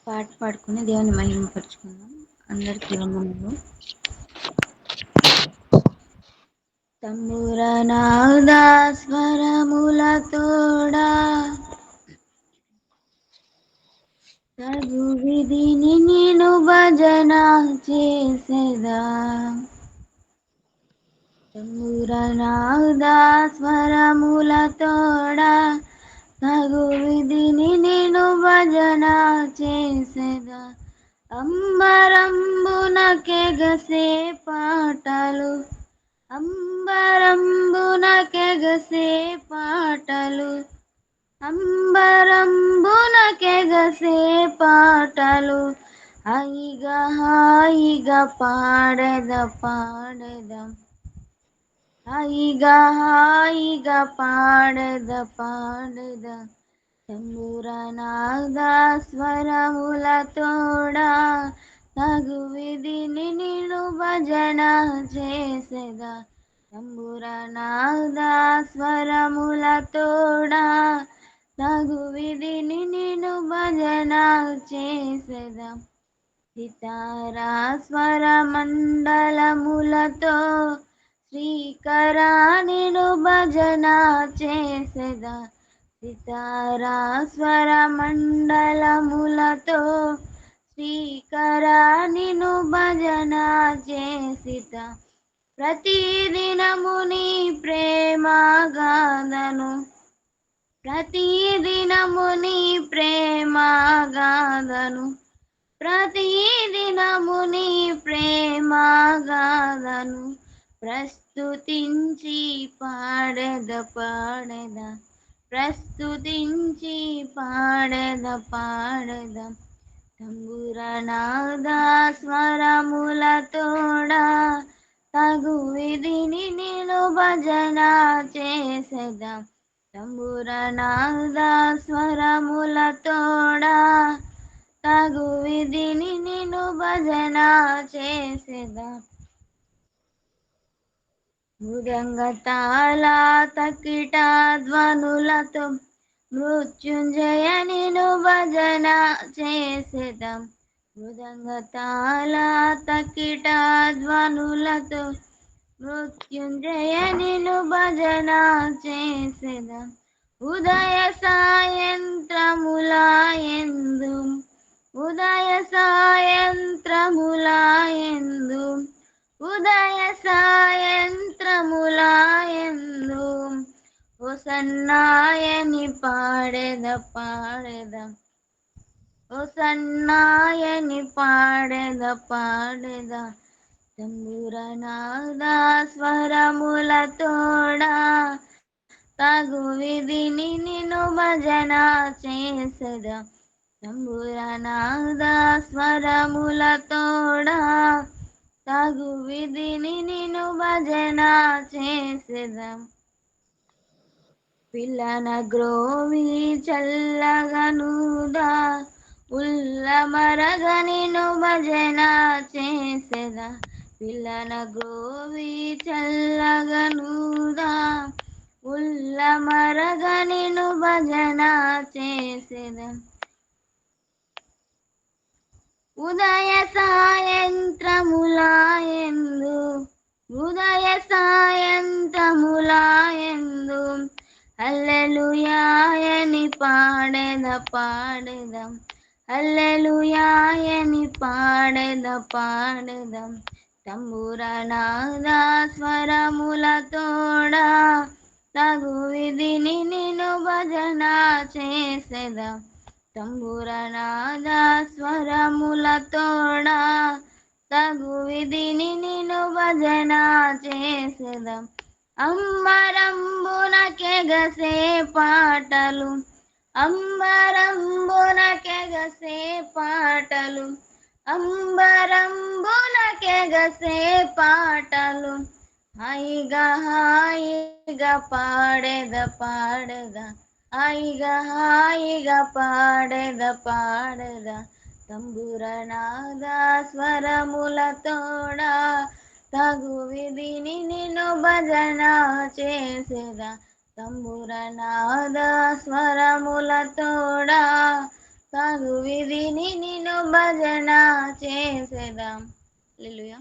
పాట పాడుకుని దేవుని మహిమపరుచుకుందాం. అందరికీ వందనాలు. తంబురనాద స్వరములతోడా తగు విధిని నేను భజన చేసేదా. తంబురనాద స్వరములతోడా తగు విధిని నేను భజన చేసేదా. అంబరంబునకెగసే పాటలు, అంబరంబునకెగసే పాటలు, అంబరంబునకెగసే పాటలు, హాయిగా హాయిగా పాడెద పాడెద, హాయిగా హాయిగా పాడెద పాడెద. తంబురనాద స్వరములతోడా తగు విధిని నేను భజన చేసేదా. తంబురనాద స్వరములతోడా తగు విధిని నేను భజన చేసేదా. సితారా స్వరమండలములతో శ్రీకరా నేను భజన చేసేదా. సితారా స్వరమండలములతో శ్రీకరా నిను భజన చేసిదా. ప్రతిదినము నీ ప్రేమ గాథను, ప్రతిదినము నీ ప్రేమ గాథను, ప్రతిదినము నీ ప్రేమ గాథను ప్రస్తుతించి పాడెద పాడెద, ప్రస్తుతించి పాడెద పాడెద. తంబురనాద స్వరములతోడా తగు విధిని నేను భజన చేసేదా. తంబురనాద స్వరములతోడా తగు విధిని నేను భజన చేసేదా. మృదంగ తాళ తకిట ధ్వనులతో మృత్యుంజయ నేను భజన చేసేదా. మృదంగ తాళ తకిట ధ్వనులతో మృత్యుంజయ నేను భజన చేసేదా. ఉదయ సాయంత్రములాయందు, ఉదయ సాయంత్రములాయందు, ఉదయ సాయంత్రములాయందు హోసన్నాయని పాడెద పాడెద, హోసన్నాయని పాడెద పాడెద. తంబురనాద స్వరములతోడా తగు విధిని నిను భజన చేసేదా. తంబురనాద స్వరములతోడా తగు విధిని నిను భజన చేసేదా. పిల్లన గ్రోవి చల్లగనుదా ఉల్లమరగ నిను భజన చేసేదా. పిల్లన గ్రోవి చల్లగనుదా ఉల్లమరగ నిను భజన చేసేదా. ఉదయ సాయంత్రములాయందు, ఉదయ సాయంత్రములాయందు హల్లెలూయాయని పాడెద పాడెద, హల్లెలూయాయని పాడెద పాడెద. తంబురనాద స్వరములతోడా తగు విధిని నేను భజన చేసేదా. తంబురనాద స్వరములతోడా తగు విధిని నేను భజన చేసేదా. అంబరంబునకెగసే పాటలు, అంబరంబునకెగసే పాటలు, అంబరంబునకెగసే పాటలు, హాయిగా హాయిగా పాడెద పాడెద, హాయిగా హాయిగా పాడెద పాడెద. తంబురనాద స్వరములతోడా తగు విధిని నిను భజన చేసేదా. తంబురనాద స్వరములతోడా సాగు విధిని నిన్ను భజన చేసేదాం. హల్లెలూయా.